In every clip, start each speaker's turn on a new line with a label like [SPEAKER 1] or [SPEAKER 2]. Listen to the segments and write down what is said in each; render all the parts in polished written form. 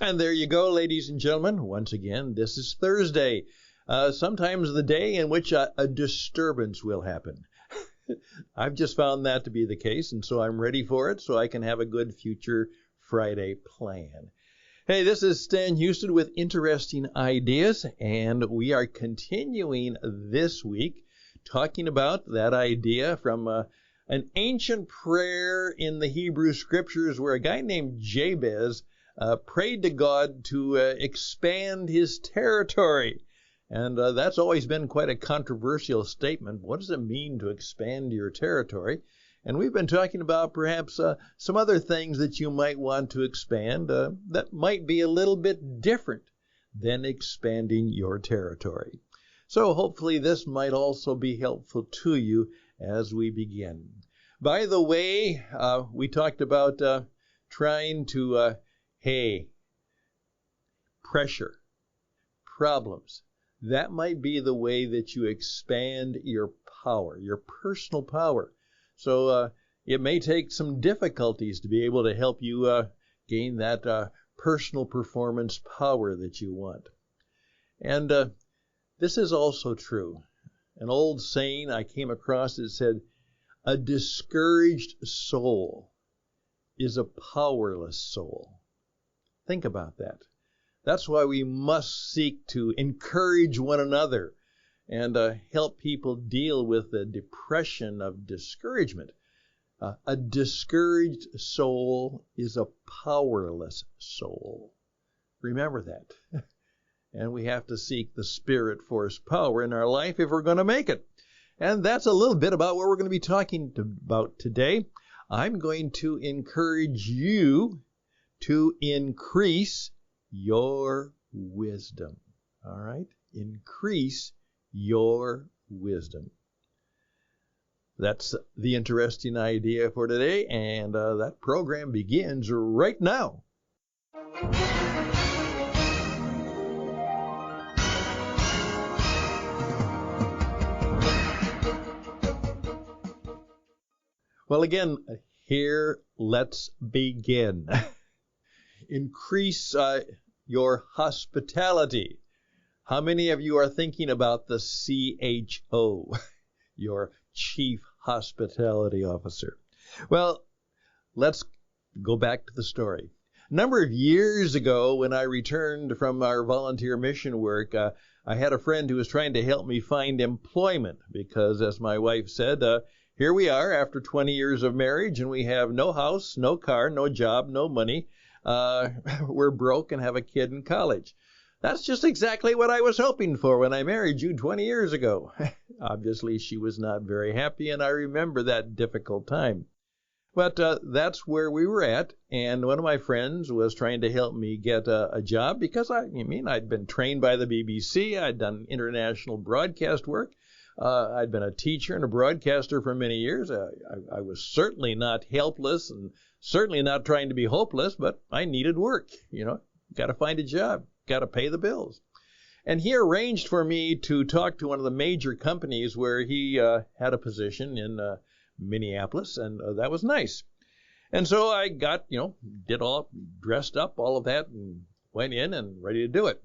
[SPEAKER 1] And there you go, ladies and gentlemen. Once again, this is Thursday, sometimes the day in which a disturbance will happen. I've just found that to be the case, and so I'm ready for it so I can have a good future Friday plan. Hey, this is Stan Houston with Interesting Ideas, and we are continuing this week talking about that idea from an ancient prayer in the Hebrew Scriptures where a guy named Jabez prayed to God to expand his territory. And that's always been quite a controversial statement. What does it mean to expand your territory? And we've been talking about perhaps some other things that you might want to expand that might be a little bit different than expanding your territory. So hopefully this might also be helpful to you as we begin. By the way, we talked about trying to pressure, problems. That might be the way that you expand your power, your personal power. So it may take some difficulties to be able to help you gain that personal performance power that you want. And this is also true. An old saying I came across that said, a discouraged soul is a powerless soul. Think about that. That's why we must seek to encourage one another and help people deal with the depression of discouragement. A discouraged soul is a powerless soul. Remember that. And we have to seek the Spirit force power in our life if we're going to make it. And that's a little bit about what we're going to be talking about today. I'm going to encourage you to increase your wisdom. All right? Increase your wisdom. That's the interesting idea for today, and that program begins right now. Well, again, here, let's begin. Increase your hospitality. How many of you are thinking about the CHO, your Chief Hospitality Officer? Well, let's go back to the story. A number of years ago, when I returned from our volunteer mission work, I had a friend who was trying to help me find employment because, as my wife said, here we are after 20 years of marriage, and we have no house, no car, no job, no money. We're broke and have a kid in college. That's just exactly what I was hoping for when I married you 20 years ago. Obviously, she was not very happy, and I remember that difficult time. But that's where we were at, and one of my friends was trying to help me get a job because, I'd been trained by the BBC. I'd done international broadcast work. I'd been a teacher and a broadcaster for many years. I was certainly not helpless and certainly not trying to be hopeless, but I needed work. Got to find a job, got to pay the bills. And he arranged for me to talk to one of the major companies where he had a position in Minneapolis, and that was nice. And so I got, dressed up, all of that, and went in and ready to do it.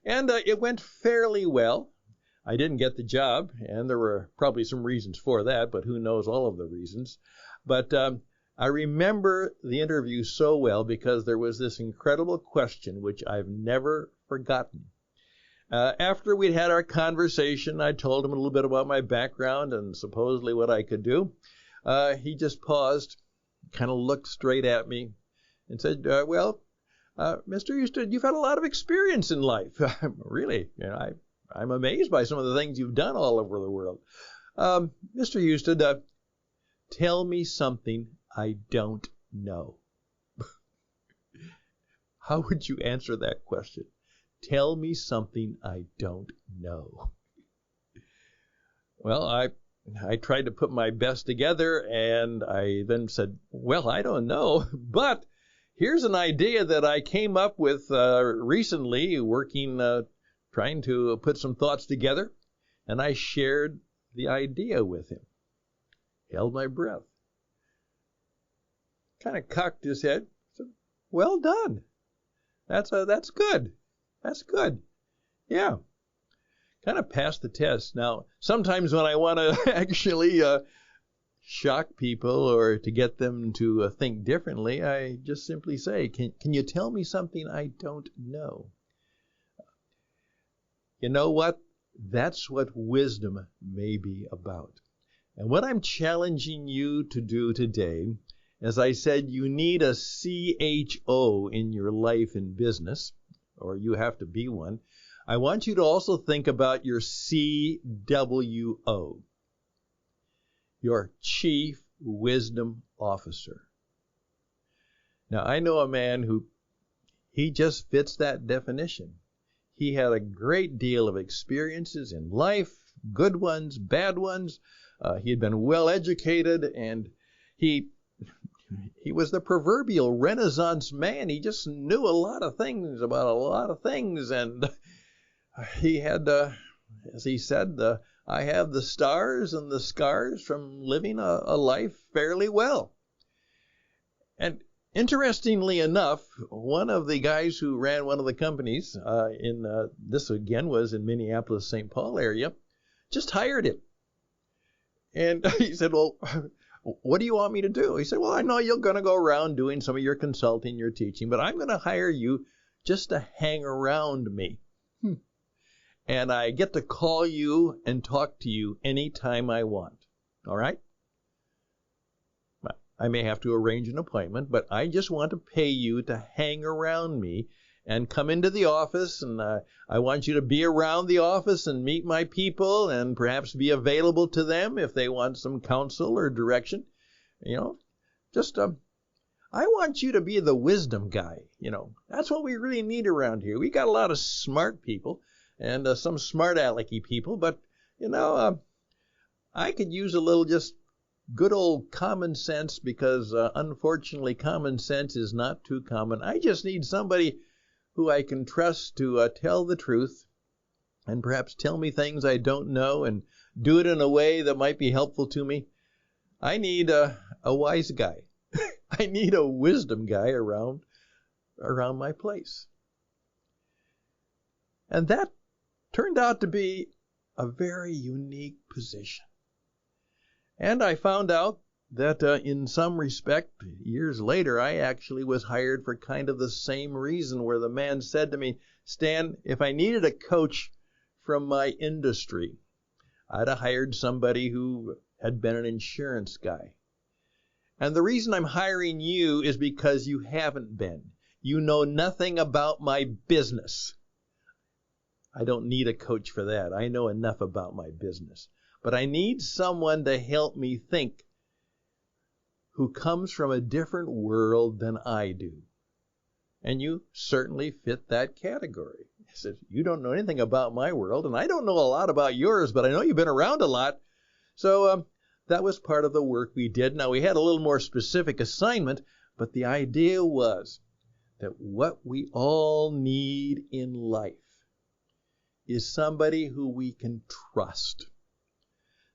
[SPEAKER 1] And it went fairly well. I didn't get the job, and there were probably some reasons for that, but who knows all of the reasons. But I remember the interview so well because there was this incredible question which I've never forgotten. After we'd had our conversation, I told him a little bit about my background and supposedly what I could do. He just paused, kind of looked straight at me, and said, Mr. Houston, you've had a lot of experience in life. Really, I'm amazed by some of the things you've done all over the world. Mr. Houston, tell me something I don't know. How would you answer that question? Tell me something I don't know. Well, I tried to put my best together, and I then said, well, I don't know, but here's an idea that I came up with recently working, trying to put some thoughts together, and I shared the idea with him. Held my breath. Kind of cocked his head. Said, well done. That's good. That's good. Yeah. Kind of passed the test. Now, sometimes when I want to actually shock people or to get them to think differently, I just simply say, can you tell me something I don't know? You know what? That's what wisdom may be about. And what I'm challenging you to do today, as I said, you need a CHO in your life and business, or you have to be one. I want you to also think about your CWO, your Chief Wisdom Officer. Now, I know a man who, he just fits that definition. He had a great deal of experiences in life, good ones, bad ones. He had been well educated, and he was the proverbial Renaissance man. He just knew a lot of things about a lot of things, and he had, as he said, I have the stars and the scars from living a life fairly well. And interestingly enough, one of the guys who ran one of the companies this again was in Minneapolis, St. Paul area, just hired him. And he said, well, what do you want me to do? He said, well, I know you're going to go around doing some of your consulting, your teaching, but I'm going to hire you just to hang around me. And I get to call you and talk to you anytime I want. All right? I may have to arrange an appointment, but I just want to pay you to hang around me and come into the office, and I want you to be around the office and meet my people and perhaps be available to them if they want some counsel or direction. You know, just I want you to be the wisdom guy. You know, that's what we really need around here. We got a lot of smart people and some smart alecky people, but, you know, I could use a little just good old common sense because, unfortunately, common sense is not too common. I just need somebody who I can trust to tell the truth and perhaps tell me things I don't know and do it in a way that might be helpful to me. I need a wise guy. I need a wisdom guy around my place. And that turned out to be a very unique position. And I found out that in some respect, years later, I actually was hired for kind of the same reason, where the man said to me, Stan, if I needed a coach from my industry, I'd have hired somebody who had been an insurance guy. And the reason I'm hiring you is because you haven't been. You know nothing about my business. I don't need a coach for that. I know enough about my business. But I need someone to help me think who comes from a different world than I do. And you certainly fit that category. I said, you don't know anything about my world, and I don't know a lot about yours, but I know you've been around a lot. So that was part of the work we did. Now, we had a little more specific assignment, but the idea was that what we all need in life is somebody who we can trust.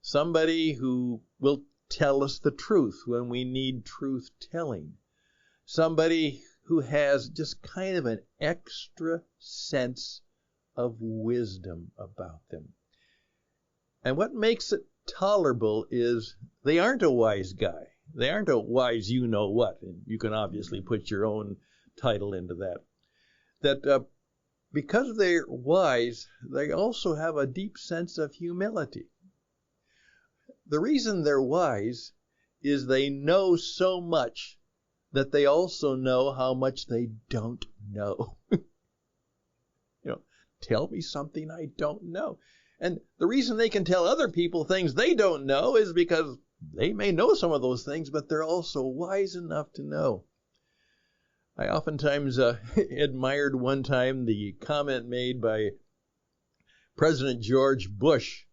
[SPEAKER 1] Somebody who will tell us the truth when we need truth telling. Somebody who has just kind of an extra sense of wisdom about them. And what makes it tolerable is they aren't a wise guy. They aren't a wise you-know-what. And you can obviously put your own title into that. That because they're wise, they also have a deep sense of humility. The reason they're wise is they know so much that they also know how much they don't know. Tell me something I don't know. And the reason they can tell other people things they don't know is because they may know some of those things, but they're also wise enough to know. I oftentimes admired one time the comment made by President George Bush.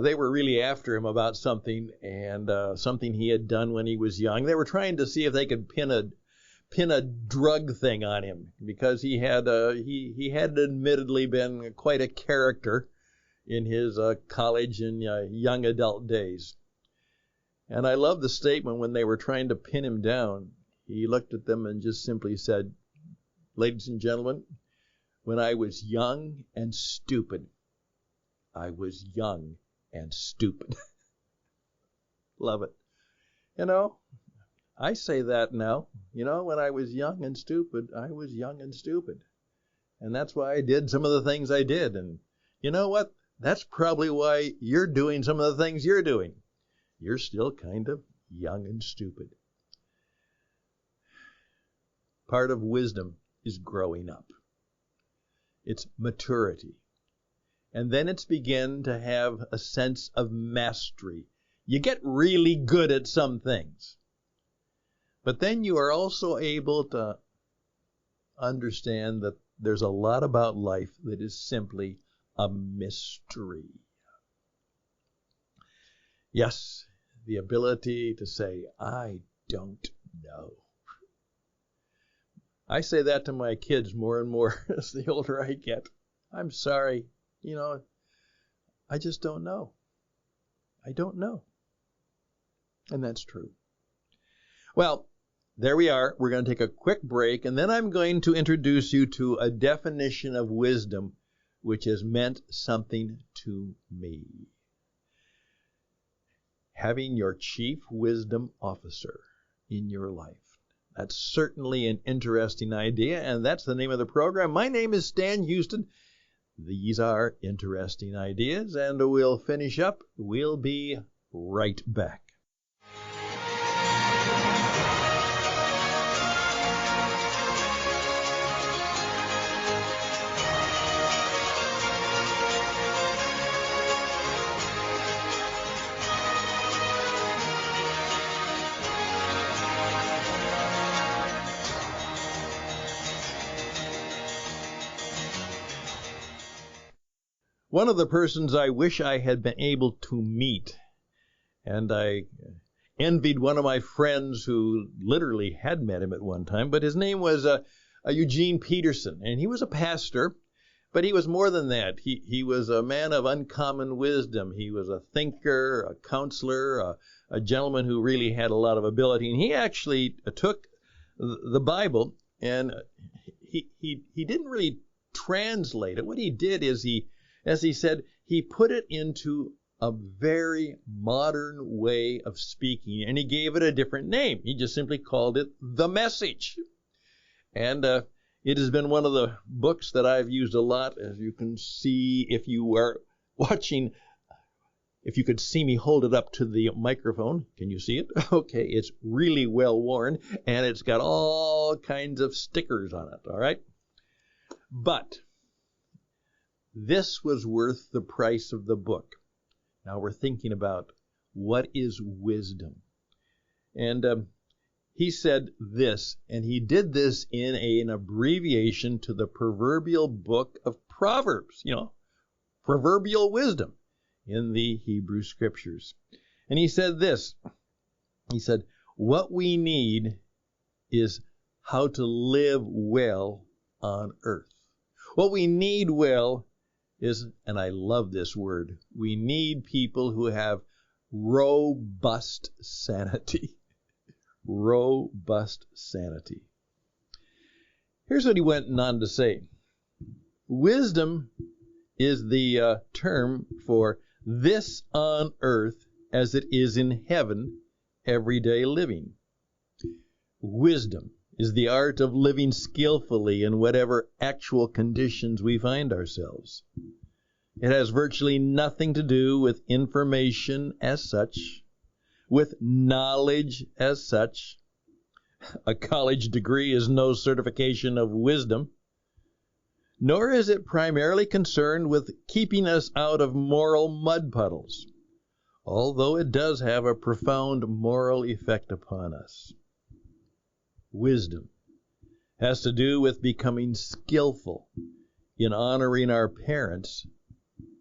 [SPEAKER 1] They were really after him about something, and something he had done when he was young. They were trying to see if they could pin a drug thing on him, because he had admittedly been quite a character in his college and young adult days. And I love the statement when they were trying to pin him down. He looked at them and just simply said, ladies and gentlemen, when I was young and stupid. I was young and stupid. Love it. You know, I say that now. You know, when I was young and stupid, I was young and stupid. And that's why I did some of the things I did. And you know what? That's probably why you're doing some of the things you're doing. You're still kind of young and stupid. Part of wisdom is growing up. It's maturity. And then it's begin to have a sense of mastery. You get really good at some things. But then you are also able to understand that there's a lot about life that is simply a mystery. Yes, the ability to say, I don't know. I say that to my kids more and more as the older I get. I'm sorry, you know, I just don't know. I don't know. And that's true. Well, there we are. We're going to take a quick break, and then I'm going to introduce you to a definition of wisdom which has meant something to me. Having your chief wisdom officer in your life. That's certainly an interesting idea, and that's the name of the program. My name is Stan Houston. These are interesting ideas, and we'll finish up. We'll be right back. One of the persons I wish I had been able to meet, and I envied one of my friends who literally had met him at one time, but his name was Eugene Peterson, and he was a pastor, but he was more than that. He was a man of uncommon wisdom. He was a thinker, a counselor, a gentleman who really had a lot of ability, and he actually took the Bible, and he didn't really translate it. What he did is as he said, he put it into a very modern way of speaking, and he gave it a different name. He just simply called it The Message. And it has been one of the books that I've used a lot, as you can see if you are watching. If you could see me hold it up to the microphone. Can you see it? Okay, it's really well worn, and it's got all kinds of stickers on it, all right? But this was worth the price of the book. Now we're thinking about what is wisdom. And he said this, and he did this in an abbreviation to the proverbial book of Proverbs, proverbial wisdom in the Hebrew Scriptures. And he said this, he said, what we need is how to live well on earth. What we need well is, and I love this word, we need people who have robust sanity. Robust sanity. Here's what he went on to say. Wisdom is the term for this on earth as it is in heaven, everyday living. Wisdom is the art of living skillfully in whatever actual conditions we find ourselves. It has virtually nothing to do with information as such, with knowledge as such. A college degree is no certification of wisdom, nor is it primarily concerned with keeping us out of moral mud puddles, although it does have a profound moral effect upon us. Wisdom has to do with becoming skillful in honoring our parents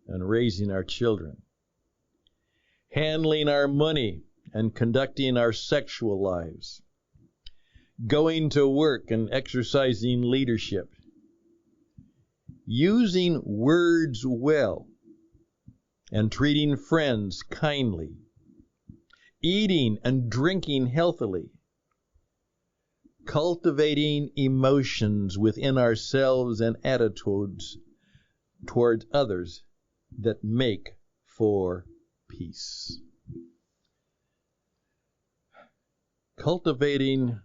[SPEAKER 1] and raising our children, handling our money and conducting our sexual lives, going to work and exercising leadership, using words well and treating friends kindly, eating and drinking healthily, cultivating emotions within ourselves and attitudes towards others that make for peace. Cultivating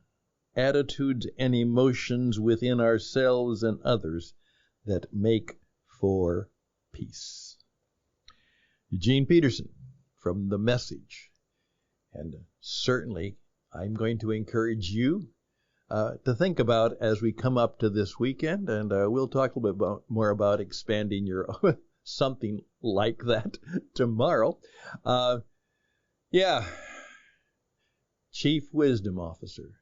[SPEAKER 1] attitudes and emotions within ourselves and others that make for peace. Eugene Peterson from The Message. And certainly, I'm going to encourage you to think about as we come up to this weekend, and we'll talk a little bit more about expanding your something like that tomorrow. Chief Wisdom Officer.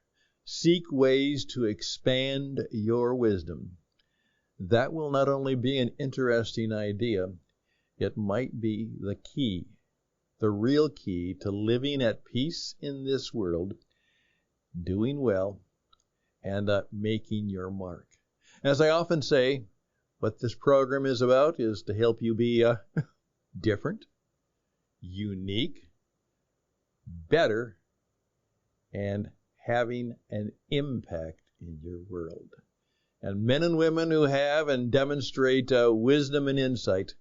[SPEAKER 1] Seek ways to expand your wisdom. That will not only be an interesting idea, it might be the key, the real key to living at peace in this world, doing well, and making your mark. As I often say, what this program is about is to help you be different, unique, better, and having an impact in your world. And men and women who have and demonstrate wisdom and insight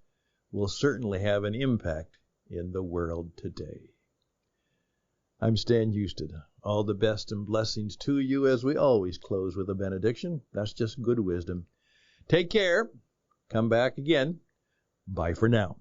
[SPEAKER 1] will certainly have an impact in the world today. I'm Stan Houston. All the best and blessings to you as we always close with a benediction. That's just good wisdom. Take care. Come back again. Bye for now.